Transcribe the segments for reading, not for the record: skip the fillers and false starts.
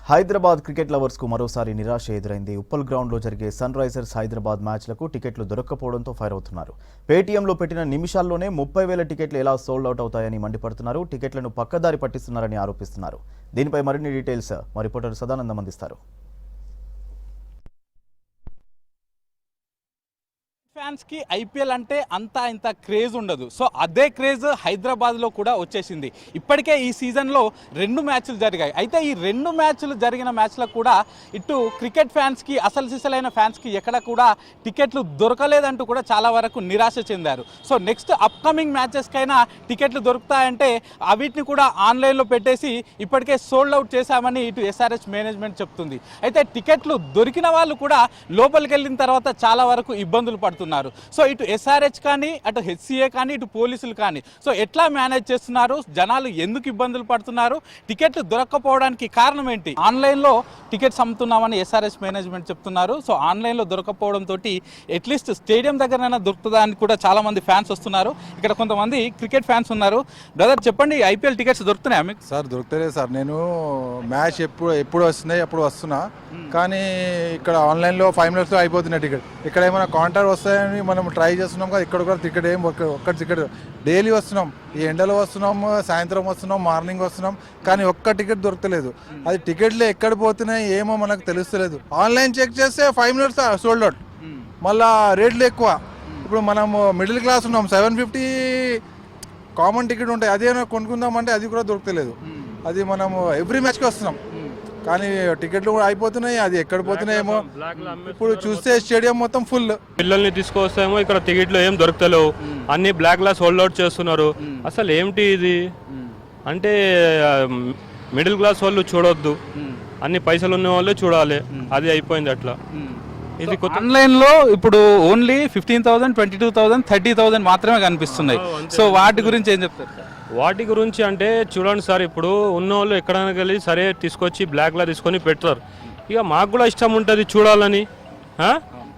Hyderabad cricket lovers కు మరోసారి నిరాశ ఎదురైంది. ఉప్పల్ గ్రౌండ్ లో జరిగే సన్ రైజర్స్ హైదరాబాద్ మ్యాచ్లకు టికెట్లు దొరక్కపోవడంతో ఫైర్ అవుతున్నారు. పేటీఎంలో పెట్టిన నిమిషాల్లోనే 30,000 టికెట్లు ఎలా సోల్డ్ అవుట్ అవుతాయని మండిపడుతున్నారు. టికెట్లను పక్కదారి పట్టిస్తున్నారని ఆరోపిస్తున్నారు. దీనిపై మరిన్ని డీటెయిల్స్ మా రిపోర్టర్ సదానందం అందిస్తారు. ఫ్యాన్స్ కి ఐపీఎల్ అంటే అంతా ఇంత క్రేజ్ ఉండదు. సో అదే క్రేజ్ హైదరాబాద్లో కూడా వచ్చేసింది. ఇప్పటికే ఈ సీజన్లో 2 మ్యాచ్లు జరిగాయి. అయితే ఈ 2 మ్యాచ్లు జరిగిన మ్యాచ్లకు కూడా ఇటు క్రికెట్ ఫ్యాన్స్కి అసలు సిసలైన ఫ్యాన్స్కి ఎక్కడ కూడా టికెట్లు దొరకలేదంటూ కూడా చాలా వరకు నిరాశ చెందారు. సో నెక్స్ట్ అప్కమింగ్ మ్యాచెస్కైనా టికెట్లు దొరుకుతాయంటే వీటిని కూడా ఆన్లైన్లో పెట్టేసి ఇప్పటికే సోల్డ్ అవుట్ చేశామని ఇటు ఎస్ఆర్హెచ్ మేనేజ్మెంట్ చెప్తుంది. అయితే టికెట్లు దొరికిన వాళ్ళు కూడా లోపలికి వెళ్ళిన తర్వాత చాలా వరకు ఇబ్బందులు పడుతున్నారు. సో ఇటు ఎస్ఆర్హెచ్ కానీ అటు హెచ్సిఏ కానీ ఇటు పోలీసులు కానీ సో ఎట్లా మేనేజ్ చేస్తున్నారు, జనాలు ఎందుకు ఇబ్బందులు పడుతున్నారు, టికెట్లు దొరక్కపోవడానికి కారణం ఏంటి? ఆన్లైన్లో టికెట్స్ అమ్ముతున్నామని ఎస్ఆర్హెచ్ మేనేజ్మెంట్ చెప్తున్నారు. సో ఆన్లైన్లో దొరకకపోవడంతో అట్లీస్ట్ స్టేడియం దగ్గరైనా దొరుకుతుందా అని కూడా చాలా మంది ఫ్యాన్స్ వస్తున్నారు. ఇక్కడ కొంతమంది క్రికెట్ ఫ్యాన్స్ ఉన్నారు. బ్రదర్ చెప్పండి, ఐపీఎల్ టికెట్స్ దొరుకుతున్నాయా మీకు? సార్ దొరుకుతలేదు సార్. నేను మ్యాచ్ ఎప్పుడు వస్తున్నాయి అప్పుడు వస్తున్నా, కానీ ఇక్కడ ఆన్లైన్లో 5 minutesలో అయిపోతున్నాయి టికెట్. ఇక్కడ ఏమైనా కౌంటర్ వస్తాయని మనం ట్రై చేస్తున్నాం కదా, ఇక్కడ కూడా టికెట్ ఒక్క టికెట్ డైలీ వస్తున్నాం, ఈ ఎండలో వస్తున్నాం, సాయంత్రం వస్తున్నాం, మార్నింగ్ వస్తున్నాం, కానీ ఒక్క టికెట్ దొరకలేదు. అది టికెట్లు ఎక్కడ పోతున్నాయి ఏమో మనకు తెలుస్తలేదు. ఆన్లైన్ చెక్ చేస్తే 5 minutes సోల్డ్ అవుట్, మళ్ళా రేట్లు ఎక్కువ. ఇప్పుడు మనం మిడిల్ క్లాస్ ఉన్నాం, 750 కామన్ టికెట్ ఉంటాయి, అదే కొనుక్కుందామంటే అది కూడా దొరకలేదు. అది మనము ఎవ్రీ మ్యాచ్కి వస్తున్నాం, కానీ టికెట్లు కూడా అయిపోతున్నాయి, అది ఎక్కడ పోతున్నాయేమో. ఇప్పుడు చూస్తే స్టేడియం మొత్తం ఫుల్. పిల్లల్ని తీసుకొస్తామో ఇక్కడ టికెట్లు ఏం దొరకలేవు, అన్ని బ్లాక్ లా సోల్డ్ అవుట్ చేస్తున్నారు. అసలు ఏమిటి ఇది అంటే మిడిల్ క్లాస్ వాళ్ళు చూడొద్దు, అన్ని పైసలు ఉన్న వాళ్ళే చూడాలి, అది అయిపోయింది అట్లా. ఇది ఆన్లైన్లో ఇప్పుడు ఓన్లీ 15,000, 22,000, 30,000 మాత్రమే కనిపిస్తున్నాయి. సో వాటి గురించి ఏం చెప్తారు? వాటి గురించి అంటే చూడండి సార్, ఇప్పుడు ఉన్న వాళ్ళు ఎక్కడైనా వెళ్ళి సరే తీసుకొచ్చి బ్లాక్లా తీసుకొని పెడతారు. ఇక మాకు కూడా ఇష్టం ఉంటుంది చూడాలని,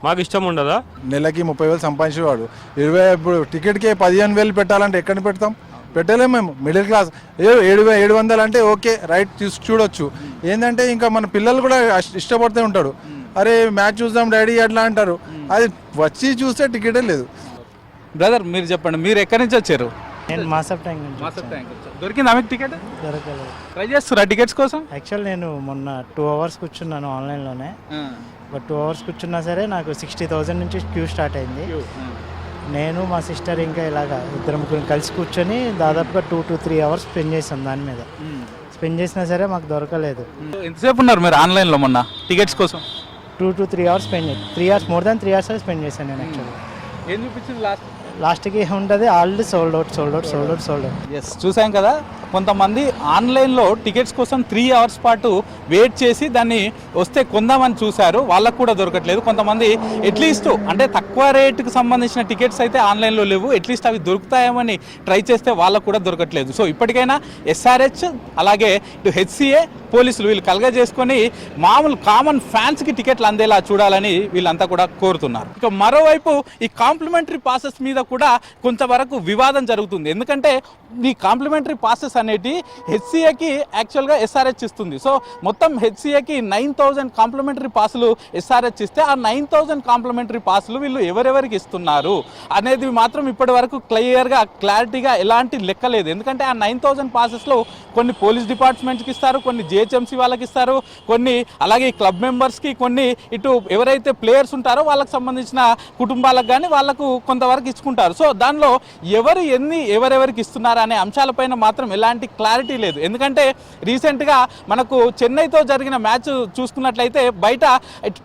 మాకు ఇష్టం ఉండదా? నెలకి 30,000 సంపాదించేవాడు, ఇప్పుడు టికెట్కి 15,000 పెట్టాలంటే ఎక్కడ పెడతాం? పెట్టలేము మేము. మిడిల్ క్లాస్ 700 అంటే ఓకే రైట్, చూడొచ్చు. ఏంటంటే ఇంకా మన పిల్లలు కూడా ఇష్టపడుతూ ఉంటాడు, అరే మ్యాచ్ చూద్దాం డాడీ అట్లా అంటారు. అది వచ్చి చూస్తే టికెటే లేదు. బ్రదర్ మీరు చెప్పండి, మీరు ఎక్కడి నుంచి వచ్చారు? నేను మాసప్ ట్యాంక్ దొరికిందా మీకు టికెట్? దొరకలేదు. ట్రై చేస్తురా టికెట్స్ కోసం? యాక్చువల్ నేను మొన్న 2 hours కూర్చున్నాను ఆన్లైన్లోనే. ఒక 2 hours కూర్చున్నా సరే నాకు 60,000 నుంచి క్యూ స్టార్ట్ అయింది. నేను మా సిస్టర్ ఇంకా ఇలాగా 2-3 కలిసి కూర్చొని దాదాపుగా 2 to 3 hours స్పెండ్ చేసాం దాని మీద. స్పెండ్ చేసినా సరే మాకు దొరకలేదు. ఎంతసేపు ఉన్నారు మీరు ఆన్లైన్లో మొన్న టికెట్స్ కోసం? 2 to 3 hours స్పెండ్ చేసి 3 hours, more than 3 hours spend చేశాను నేను. యాక్చువల్లీ ఏం చూపించింది లాస్ట్కి ఉంటుంది ఆల్రెడీ సోల్డ్ అవుట్. ఎస్, చూసాం కదా, కొంతమంది ఆన్లైన్లో టికెట్స్ కోసం 3 hours పాటు వెయిట్ చేసి దాన్ని వస్తే కొందామని చూశారు, వాళ్ళకు కూడా దొరకట్లేదు. కొంతమంది అట్లీస్ట్ అంటే తక్కువ రేటుకి సంబంధించిన టికెట్స్ అయితే ఆన్లైన్లో లేవు, అట్లీస్ట్ అవి దొరుకుతాయేమని ట్రై చేస్తే వాళ్ళకు కూడా దొరకట్లేదు. సో ఇప్పటికైనా ఎస్ఆర్హెచ్ అలాగే ఇటు హెచ్సిఏ పోలీసులు వీళ్ళు కలగజేసుకొని మామూలు కామన్ ఫ్యాన్స్కి టికెట్లు అందేలా చూడాలని వీళ్ళంతా కూడా కోరుతున్నారు. ఇక మరోవైపు ఈ కాంప్లిమెంటరీ పాసెస్ మీద కూడా కొంతవరకు వివాదం జరుగుతుంది. ఎందుకంటే ఈ కాంప్లిమెంటరీ పాసెస్ అనేటి హెచ్సిఏకి యాక్చువల్గా ఎస్ఆర్హెచ్ ఇస్తుంది. సో మొత్తం హెచ్సిఏకి 9,000 కాంప్లిమెంటరీ పాసులు ఎస్ఆర్హెచ్ ఇస్తే ఆ 9,000 కాంప్లిమెంటరీ పాసులు వీళ్ళు ఎవరెవరికి ఇస్తున్నారు అనేది మాత్రం ఇప్పటి వరకు క్లారిటీగా ఎలాంటి లెక్క లేదు. ఎందుకంటే ఆ 9,000 పాసెస్లో కొన్ని పోలీస్ డిపార్ట్మెంట్కి ఇస్తారు, కొన్ని జిహెచ్ఎంసీ వాళ్ళకి ఇస్తారు, కొన్ని అలాగే క్లబ్ మెంబర్స్కి, కొన్ని ఇటు ఎవరైతే ప్లేయర్స్ ఉంటారో వాళ్ళకి సంబంధించిన కుటుంబాలకు కానీ వాళ్ళకు కొంతవరకు ఇచ్చుకుంటారు. సో దానిలో ఎవరెవరికి ఇస్తున్నారు అనే అంశాలపైన మాత్రం ఎలాంటి క్లారిటీ లేదు. ఎందుకంటే రీసెంట్గా మనకు చెన్నైతో జరిగిన మ్యాచ్ చూసుకున్నట్లయితే బయట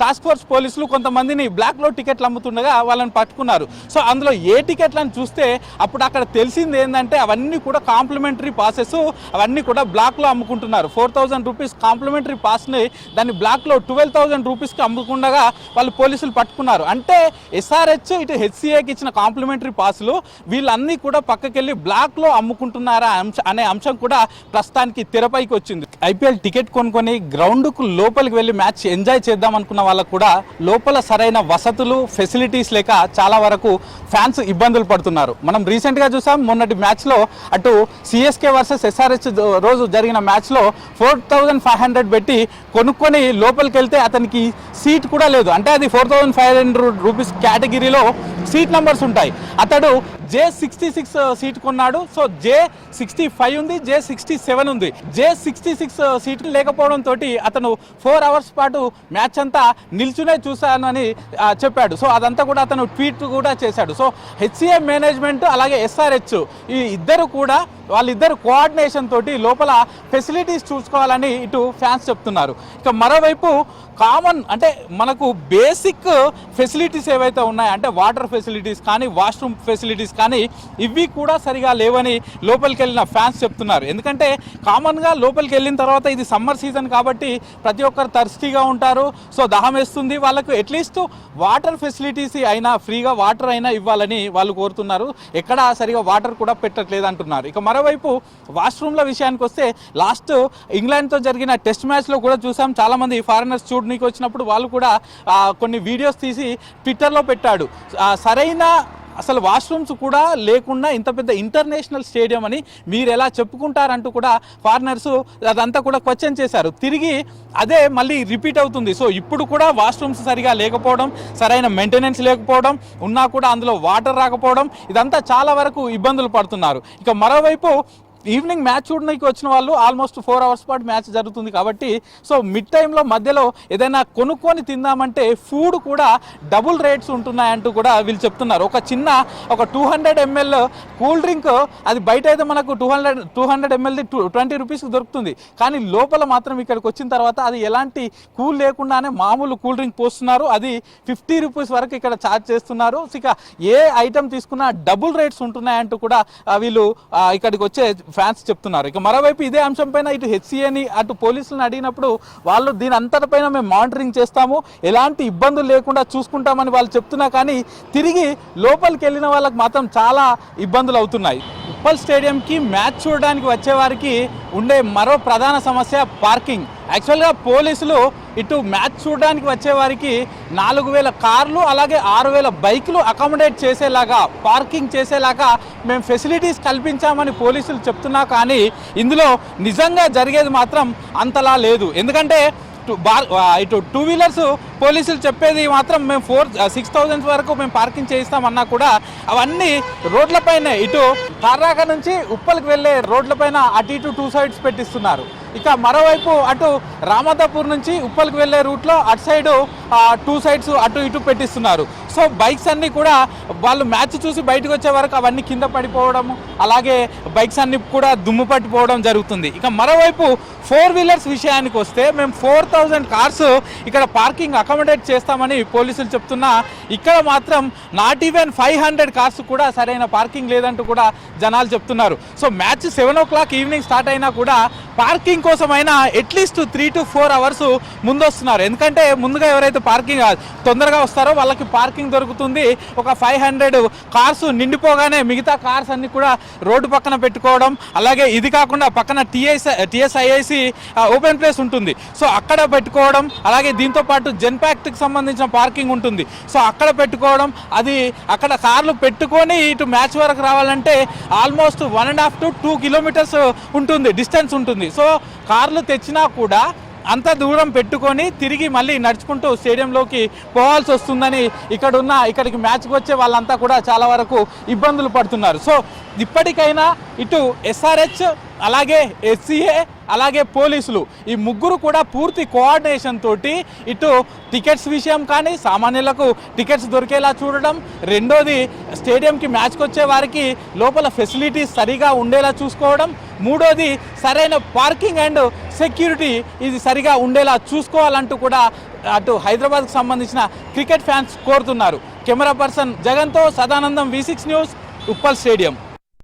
టాస్క్ ఫోర్స్ పోలీసులు కొంతమందిని బ్లాక్లో టికెట్లు అమ్ముతుండగా వాళ్ళని పట్టుకున్నారు. సో అందులో ఏ టికెట్లను చూస్తే అప్పుడు అక్కడ తెలిసింది ఏంటంటే అవన్నీ కూడా కాంప్లిమెంటరీ పాసెస్, అవన్నీ కూడా బ్లాక్లో అమ్ముకుంటున్నారు. 4,000 రూపీస్ కాంప్లిమెంటరీ పాస్ని దాన్ని బ్లాక్లో 12,000 రూపీస్కి అమ్ముకుండగా వాళ్ళు పోలీసులు పట్టుకున్నారు. అంటే ఎస్ఆర్హెచ్ ఇటు హెచ్సిఏకి ఇచ్చిన కాంప్లిమెంటరీ కాంప్లిమెంటరీ పాసులు వీళ్ళన్నీ కూడా పక్కకెళ్ళి బ్లాక్లో అమ్ముకుంటున్నారా అనే అంశం కూడా ప్రస్తుతానికి తెరపైకి వచ్చింది. ఐపీఎల్ టికెట్ కొనుక్కొని గ్రౌండ్కు లోపలికి వెళ్ళి మ్యాచ్ ఎంజాయ్ చేద్దాం అనుకున్న వాళ్ళకు కూడా లోపల సరైన వసతులు ఫెసిలిటీస్ లేక చాలా వరకు ఫ్యాన్స్ ఇబ్బందులు పడుతున్నారు. మనం రీసెంట్గా చూసాం, మొన్నటి మ్యాచ్లో అటు సిఎస్కే వర్సెస్ ఎస్ఆర్హెచ్ రోజు జరిగిన మ్యాచ్లో 4500 పెట్టి కొనుక్కొని లోపలికి వెళ్తే అతనికి సీట్ కూడా లేదు. అంటే అది 4500 రూపీస్ కేటగిరీలో సీట్ నెంబర్స్ ఉంటాయి. అతడు J66 సీట్ కొన్నాడు. సో J65 ఉంది, J67 ఉంది. J66 సీట్ లేకపోవడంతో అతను 4 అవర్స్ పాటు మ్యాచ్ అంతా నిల్చునే చూశాను అని చెప్పాడు. సో అదంతా కూడా అతను ట్వీట్ కూడా చేశాడు. సో హెచ్సిఏ మేనేజ్మెంట్ అలాగే ఎస్ఆర్హెచ్ ఈ ఇద్దరు కూడా వాళ్ళిద్దరు కోఆర్డినేషన్ తోటి లోపల ఫెసిలిటీస్ చూసుకోవాలని ఇటు ఫ్యాన్స్ చెప్తున్నారు. ఇక మరోవైపు కామన్ అంటే మనకు బేసిక్ ఫెసిలిటీస్ ఏవైతే ఉన్నాయో అంటే వాటర్ ఫెసిలిటీస్ కానీ వాష్రూమ్ ఫెసిలిటీస్ కానీ ఇవి కూడా సరిగా లేవని లోపలికి వెళ్ళిన ఫ్యాన్స్ చెప్తున్నారు. ఎందుకంటే కామన్గా లోపలికి వెళ్ళిన తర్వాత ఇది సమ్మర్ సీజన్ కాబట్టి ప్రతి ఒక్కరు థర్స్టీగా ఉంటారు. సో దాహం వేస్తుంది, వాళ్ళకు అట్లీస్ట్ వాటర్ ఫెసిలిటీస్ అయినా ఫ్రీగా వాటర్ అయినా ఇవ్వాలని వాళ్ళు కోరుతున్నారు. ఎక్కడ సరిగా వాటర్ కూడా పెట్టట్లేదు అంటున్నారు. ఇక మరోవైపు వాష్రూమ్ల విషయానికి వస్తే లాస్ట్ ఇంగ్లాండ్తో జరిగిన టెస్ట్ మ్యాచ్లో కూడా చూసాం, చాలామంది ఫారినర్స్ చూడడానికి వచ్చినప్పుడు వాళ్ళు కూడా కొన్ని వీడియోస్ తీసి ట్విట్టర్లో పెట్టాడు. సరైన అసలు వాష్రూమ్స్ కూడా లేకుండా ఇంత పెద్ద ఇంటర్నేషనల్ స్టేడియం అని మీరు ఎలా చెప్పుకుంటారంటూ కూడా ఫారినర్స్ అదంతా కూడా క్వశ్చన్ చేశారు. తిరిగి అదే మళ్ళీ రిపీట్ అవుతుంది. సో ఇప్పుడు కూడా వాష్రూమ్స్ సరిగా లేకపోవడం, సరైన మెయింటెనెన్స్ లేకపోవడం, ఉన్నా కూడా అందులో వాటర్ రాకపోవడం, ఇదంతా చాలా వరకు ఇబ్బందులు పడుతున్నారు. ఇక మరోవైపు ఈవినింగ్ మ్యాచ్ చూడడానికి వచ్చిన వాళ్ళు ఆల్మోస్ట్ 4 అవర్స్ పాటు మ్యాచ్ జరుగుతుంది కాబట్టి సో మిడ్ టైంలో మధ్యలో ఏదైనా కొనుక్కొని తిందామంటే ఫుడ్ కూడా డబుల్ రేట్స్ ఉంటున్నాయంటూ కూడా వీళ్ళు చెప్తున్నారు. ఒక 200 ml కూల్ డ్రింక్ అది బయట అయితే మనకు 200 ml 20 రూపీస్కి దొరుకుతుంది. కానీ లోపల మాత్రం ఇక్కడికి వచ్చిన తర్వాత అది ఎలాంటి కూల్ లేకుండానే మామూలు కూల్ డ్రింక్ పోస్తున్నారు. అది 50 రూపీస్ వరకు ఇక్కడ ఛార్జ్ చేస్తున్నారు. ఇక ఏ ఐటమ్ తీసుకున్నా డబుల్ రేట్స్ ఉంటున్నాయంటూ కూడా వీళ్ళు ఇక్కడికి వచ్చే ఫ్యాన్స్ చెప్తున్నారు. ఇక మరోవైపు ఇదే అంశం పైన ఇటు హెచ్సిఏని అటు పోలీసులను అడిగినప్పుడు వాళ్ళు దీని అంతటిపైన మేము మానిటరింగ్ చేస్తాము, ఎలాంటి ఇబ్బందులు లేకుండా చూసుకుంటామని వాళ్ళు చెప్తున్నా కానీ తిరిగి లోపలికి వెళ్ళిన వాళ్ళకి మాత్రం చాలా ఇబ్బందులు అవుతున్నాయి. ఉప్పల్ స్టేడియంకి మ్యాచ్ చూడడానికి వచ్చే వారికి ఉండే మరో ప్రధాన సమస్య పార్కింగ్. యాక్చువల్గా పోలీసులు ఇటు మ్యాచ్ చూడడానికి వచ్చే వారికి 4000 కార్లు అలాగే 6000 బైకులు అకామిడేట్ చేసేలాగా పార్కింగ్ చేసేలాగా మేము ఫెసిలిటీస్ కల్పించామని పోలీసులు చెప్తున్నా కానీ ఇందులో నిజంగా జరిగేది మాత్రం అంతలా లేదు. ఎందుకంటే ఇటు 2 వీలర్స్ పోలీసులు చెప్పేది మాత్రం మేము 6,000 వరకు మేము పార్కింగ్ చేయిస్తామన్నా కూడా అవన్నీ రోడ్లపైనే ఇటు కార్రాక నుంచి ఉప్పల్కి వెళ్ళే రోడ్లపైన అటు ఇటు 2 సైడ్స్ పెట్టిస్తున్నారు. ఇక మరోవైపు అటు రామాదాపూర్ నుంచి ఉప్పల్కి వెళ్ళే రూట్లో అటు సైడు 2 సైడ్స్ అటు ఇటు పెట్టిస్తున్నారు. సో బైక్స్ అన్నీ కూడా వాళ్ళు మ్యాచ్ చూసి బయటకు వచ్చే వరకు అవన్నీ కింద పడిపోవడం అలాగే బైక్స్ అన్నీ కూడా దుమ్ము పట్టిపోవడం జరుగుతుంది. ఇక మరోవైపు 4 వీలర్స్ విషయానికి వస్తే మేము 4000 కార్స్ ఇక్కడ పార్కింగ్ అకామిడేట్ చేస్తామని పోలీసులు చెప్తున్నా ఇక్కడ మాత్రం నాట్ ఈవెన్ 500 కార్స్ కూడా సరైన పార్కింగ్ లేదంటూ కూడా జనాలు చెప్తున్నారు. So match 7 o'clock evening start అయినా కూడా పార్కింగ్ కోసమైనా అట్లీస్ట్ 3 to 4 అవర్స్ ముందు వస్తున్నారు. ఎందుకంటే ముందుగా ఎవరైతే పార్కింగ్ తొందరగా వస్తారో వాళ్ళకి పార్కింగ్ దొరుకుతుంది. ఒక 500 కార్స్ నిండిపోగానే మిగతా కార్స్ అన్ని కూడా రోడ్డు పక్కన పెట్టుకోవడం, అలాగే ఇది కాకుండా పక్కన టిఎస్ఐఐసి ఓపెన్ ప్లేస్ ఉంటుంది. సో అక్కడ పెట్టుకోవడం, అలాగే దీంతో పాటు జెన్పాక్ట్కి సంబంధించిన పార్కింగ్ ఉంటుంది. సో అక్కడ పెట్టుకోవడం, అది అక్కడ కార్లు పెట్టుకొని ఇటు మ్యాచ్ వరకు రావాలంటే ఆల్మోస్ట్ 1.5 to 2 kilometers ఉంటుంది, డిస్టెన్స్ ఉంటుంది. సో కార్లు తెచ్చినా కూడా అంత దూరం పెట్టుకొని తిరిగి మళ్ళీ నడుచుకుంటూ స్టేడియంలోకి పోవాల్సి వస్తుందని ఇక్కడికి మ్యాచ్కి వచ్చే వాళ్ళంతా కూడా చాలా వరకు ఇబ్బందులు పడుతున్నారు. సో ఇప్పటికైనా ఇటు ఎస్ఆర్హెచ్ అలాగే హెచ్సిఏ అలాగే పోలీసులు ఈ ముగ్గురు కూడా పూర్తి కోఆర్డినేషన్ తోటి ఇటు టికెట్స్ విషయం కానీ సామాన్యులకు టికెట్స్ దొరికేలా చూడడం, రెండోది స్టేడియంకి మ్యాచ్కి వచ్చే వారికి లోపల ఫెసిలిటీస్ సరిగా ఉండేలా చూసుకోవడం, మూడోది సరైన పార్కింగ్ అండ్ సెక్యూరిటీ ఇది సరిగా ఉండేలా చూసుకోవాలంటూ కూడా అటు హైదరాబాద్కు సంబంధించిన క్రికెట్ ఫ్యాన్స్ కోరుతున్నారు. కెమెరా పర్సన్ జగన్తో Sadanandam, V6 news, Uppal stadium.